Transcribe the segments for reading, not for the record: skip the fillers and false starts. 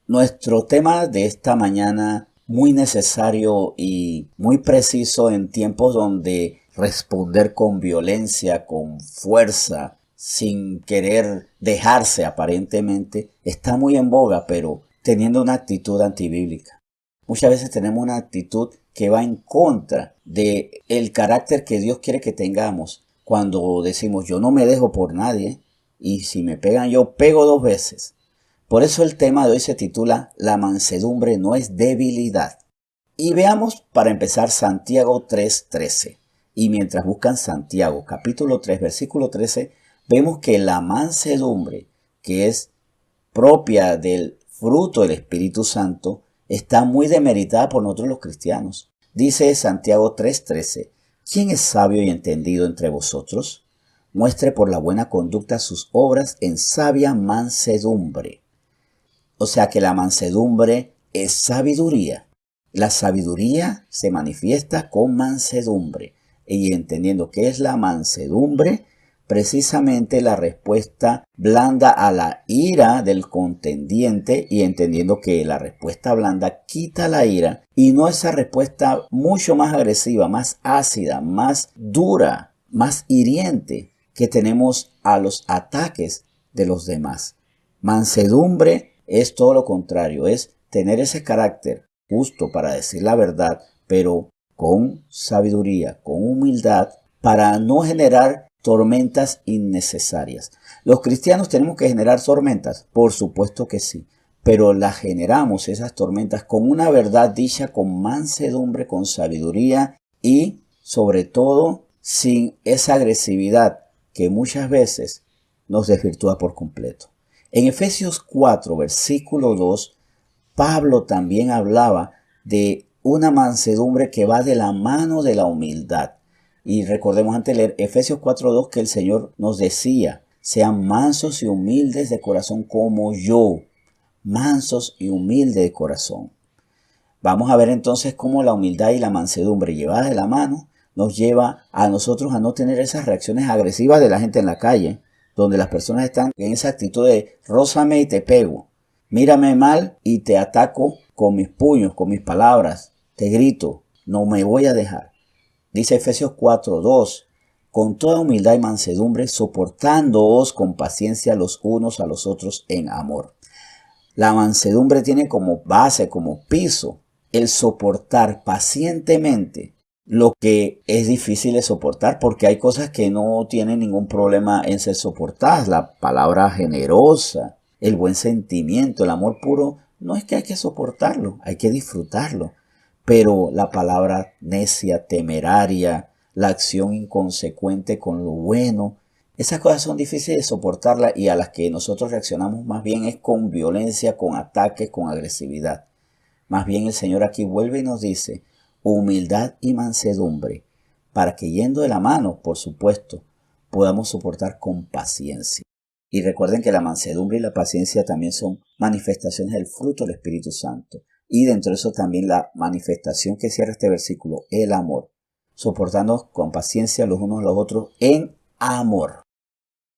Nuestro tema de esta mañana, muy necesario y muy preciso en tiempos donde responder con violencia, con fuerza, sin querer dejarse aparentemente, está muy en boga, pero teniendo una actitud antibíblica. Muchas veces tenemos una actitud que va en contra de el carácter que Dios quiere que tengamos. Cuando decimos yo no me dejo por nadie y si me pegan yo pego 2 veces. Por eso el tema de hoy se titula La mansedumbre no es debilidad. Y veamos para empezar Santiago 3:13. Y mientras buscan Santiago capítulo 3 versículo 13, vemos que la mansedumbre, que es propia del fruto del Espíritu Santo, está muy demeritada por nosotros los cristianos. Dice Santiago 3:13, ¿quién es sabio y entendido entre vosotros? Muestre por la buena conducta sus obras en sabia mansedumbre. O sea que la mansedumbre es sabiduría. La sabiduría se manifiesta con mansedumbre. Y entendiendo qué es la mansedumbre, precisamente la respuesta blanda a la ira del contendiente, y entendiendo que la respuesta blanda quita la ira y no esa respuesta mucho más agresiva, más ácida, más dura, más hiriente que tenemos a los ataques de los demás. Mansedumbre es todo lo contrario, es tener ese carácter justo para decir la verdad, pero con sabiduría, con humildad, para no generar tormentas innecesarias. ¿Los cristianos tenemos que generar tormentas? Por supuesto que sí, pero las generamos esas tormentas con una verdad dicha, con mansedumbre, con sabiduría y sobre todo sin esa agresividad que muchas veces nos desvirtúa por completo. En Efesios 4, versículo 2, Pablo también hablaba de una mansedumbre que va de la mano de la humildad. Y recordemos antes de leer Efesios 4:2 que el Señor nos decía, sean mansos y humildes de corazón como yo, mansos y humildes de corazón. Vamos a ver entonces cómo la humildad y la mansedumbre llevadas de la mano nos lleva a nosotros a no tener esas reacciones agresivas de la gente en la calle, donde las personas están en esa actitud de rózame y te pego, mírame mal y te ataco con mis puños, con mis palabras, te grito, no me voy a dejar. Dice Efesios 4:2, con toda humildad y mansedumbre, soportándoos con paciencia los unos a los otros en amor. La mansedumbre tiene como base, como piso, el soportar pacientemente lo que es difícil de soportar, porque hay cosas que no tienen ningún problema en ser soportadas. La palabra generosa, el buen sentimiento, el amor puro, no es que hay que soportarlo, hay que disfrutarlo. Pero la palabra necia, temeraria, la acción inconsecuente con lo bueno, esas cosas son difíciles de soportarlas y a las que nosotros reaccionamos más bien es con violencia, con ataques, con agresividad. Más bien el Señor aquí vuelve y nos dice humildad y mansedumbre para que yendo de la mano, por supuesto, podamos soportar con paciencia. Y recuerden que la mansedumbre y la paciencia también son manifestaciones del fruto del Espíritu Santo. Y dentro de eso también la manifestación que cierra este versículo, el amor. Soportando con paciencia los unos a los otros en amor.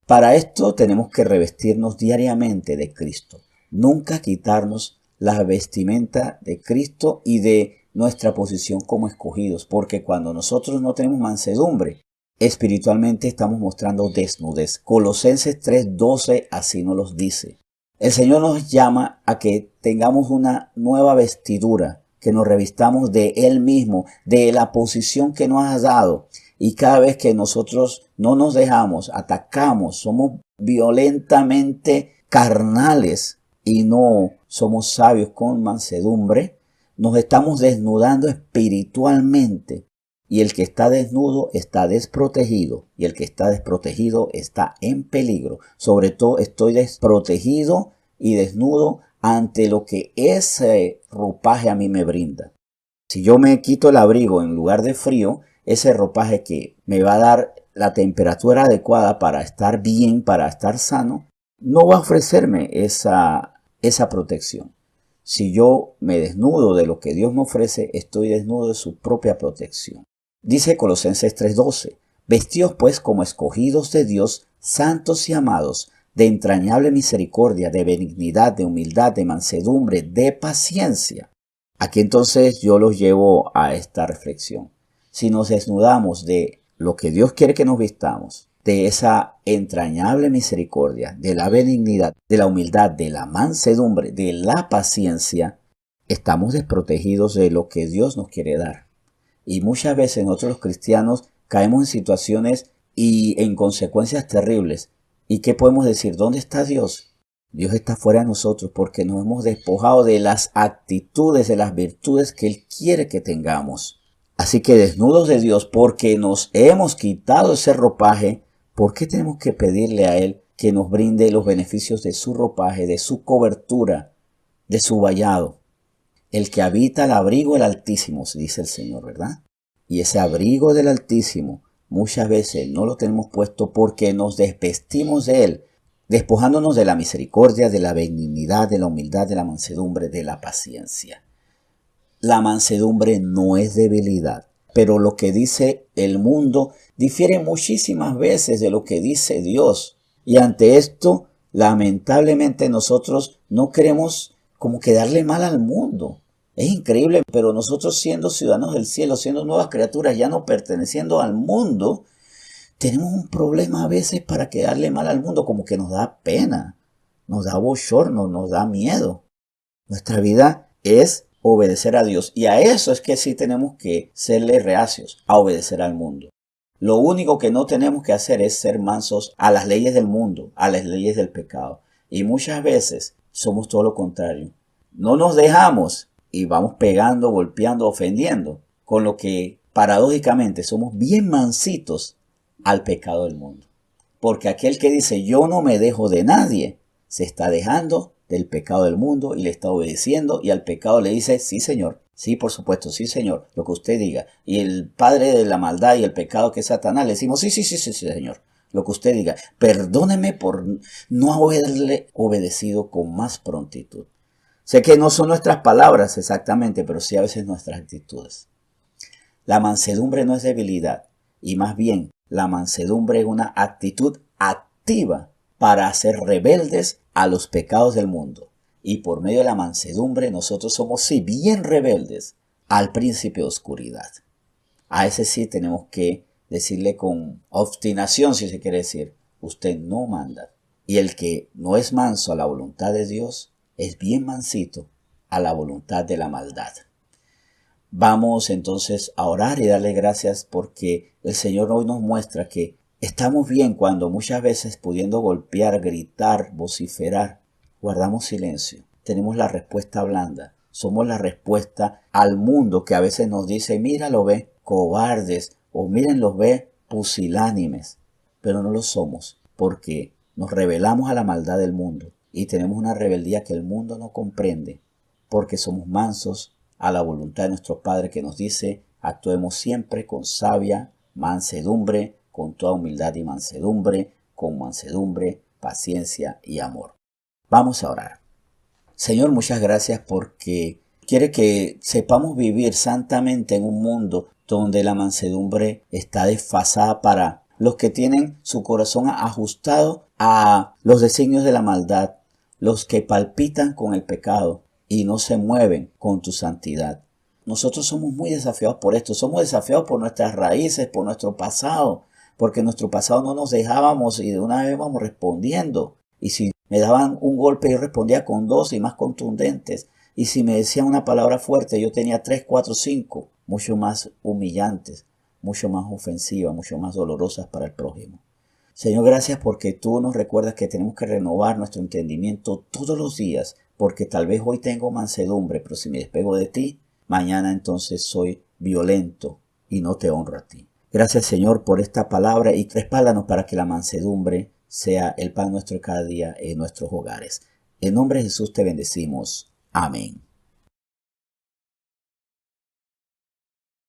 Para esto tenemos que revestirnos diariamente de Cristo. Nunca quitarnos la vestimenta de Cristo y de nuestra posición como escogidos, porque cuando nosotros no tenemos mansedumbre, espiritualmente estamos mostrando desnudez. Colosenses 3:12 así nos los dice. El Señor nos llama a que tengamos una nueva vestidura, que nos revistamos de Él mismo, de la posición que nos ha dado. Y cada vez que nosotros no nos dejamos, atacamos, somos violentamente carnales y no somos sabios con mansedumbre, nos estamos desnudando espiritualmente. Y el que está desnudo está desprotegido. Y el que está desprotegido está en peligro. Sobre todo estoy desprotegido y desnudo ante lo que ese ropaje a mí me brinda. Si yo me quito el abrigo en lugar de frío, ese ropaje que me va a dar la temperatura adecuada para estar bien, para estar sano, no va a ofrecerme esa protección. Si yo me desnudo de lo que Dios me ofrece, estoy desnudo de su propia protección. Dice Colosenses 3:12, vestíos pues como escogidos de Dios, santos y amados, de entrañable misericordia, de benignidad, de humildad, de mansedumbre, de paciencia. Aquí entonces yo los llevo a esta reflexión. Si nos desnudamos de lo que Dios quiere que nos vistamos, de esa entrañable misericordia, de la benignidad, de la humildad, de la mansedumbre, de la paciencia, estamos desprotegidos de lo que Dios nos quiere dar. Y muchas veces nosotros los cristianos caemos en situaciones y en consecuencias terribles. ¿Y qué podemos decir? ¿Dónde está Dios? Dios está fuera de nosotros porque nos hemos despojado de las actitudes, de las virtudes que Él quiere que tengamos. Así que desnudos de Dios porque nos hemos quitado ese ropaje, ¿por qué tenemos que pedirle a Él que nos brinde los beneficios de su ropaje, de su cobertura, de su vallado? El que habita al abrigo del Altísimo, dice el Señor, ¿verdad? Y ese abrigo del Altísimo muchas veces no lo tenemos puesto porque nos desvestimos de Él, despojándonos de la misericordia, de la benignidad, de la humildad, de la mansedumbre, de la paciencia. La mansedumbre no es debilidad, pero lo que dice el mundo difiere muchísimas veces de lo que dice Dios. Y ante esto, lamentablemente nosotros no queremos como que darle mal al mundo. Es increíble, pero nosotros siendo ciudadanos del cielo, siendo nuevas criaturas, ya no perteneciendo al mundo, tenemos un problema a veces para quedarle mal al mundo, como que nos da pena, nos da bochorno, nos da miedo. Nuestra vida es obedecer a Dios y a eso es que sí tenemos que serle reacios, a obedecer al mundo. Lo único que no tenemos que hacer es ser mansos a las leyes del mundo, a las leyes del pecado. Y muchas veces somos todo lo contrario. No nos dejamos y vamos pegando, golpeando, ofendiendo, con lo que paradójicamente somos bien mansitos al pecado del mundo. Porque aquel que dice yo no me dejo de nadie, se está dejando del pecado del mundo y le está obedeciendo y al pecado le dice sí señor, sí por supuesto, sí señor, lo que usted diga. Y el padre de la maldad y el pecado que es Satanás le decimos sí señor, lo que usted diga. Perdóneme por no haberle obedecido con más prontitud. Sé que no son nuestras palabras exactamente, pero sí a veces nuestras actitudes. La mansedumbre no es debilidad y más bien la mansedumbre es una actitud activa para hacer rebeldes a los pecados del mundo. Y por medio de la mansedumbre nosotros somos sí bien rebeldes al príncipe de oscuridad. A ese sí tenemos que decirle con obstinación, si se quiere decir, usted no manda. Y el que no es manso a la voluntad de Dios es bien mansito a la voluntad de la maldad. Vamos entonces a orar y darle gracias porque el Señor hoy nos muestra que estamos bien cuando muchas veces pudiendo golpear, gritar, vociferar, guardamos silencio. Tenemos la respuesta blanda. Somos la respuesta al mundo que a veces nos dice, mira, lo ve, cobardes, o miren, los ve, pusilánimes. Pero no lo somos porque nos rebelamos a la maldad del mundo y tenemos una rebeldía que el mundo no comprende porque somos mansos a la voluntad de nuestro Padre que nos dice, actuemos siempre con sabia mansedumbre, con toda humildad y mansedumbre, con mansedumbre, paciencia y amor. Vamos a orar. Señor, muchas gracias porque quiere que sepamos vivir santamente en un mundo donde la mansedumbre está desfasada para los que tienen su corazón ajustado a los designios de la maldad, los que palpitan con el pecado y no se mueven con tu santidad. Nosotros somos muy desafiados por esto, somos desafiados por nuestras raíces, por nuestro pasado, porque en nuestro pasado no nos dejábamos y de una vez vamos respondiendo. Y si me daban un golpe yo respondía con 2 y más contundentes. Y si me decían una palabra fuerte yo tenía 3, 4, 5, mucho más humillantes, mucho más ofensivas, mucho más dolorosas para el prójimo. Señor, gracias porque tú nos recuerdas que tenemos que renovar nuestro entendimiento todos los días, porque tal vez hoy tengo mansedumbre, pero si me despego de ti, mañana entonces soy violento y no te honro a ti. Gracias, Señor, por esta palabra y respáldanos para que la mansedumbre sea el pan nuestro cada día en nuestros hogares. En nombre de Jesús te bendecimos. Amén.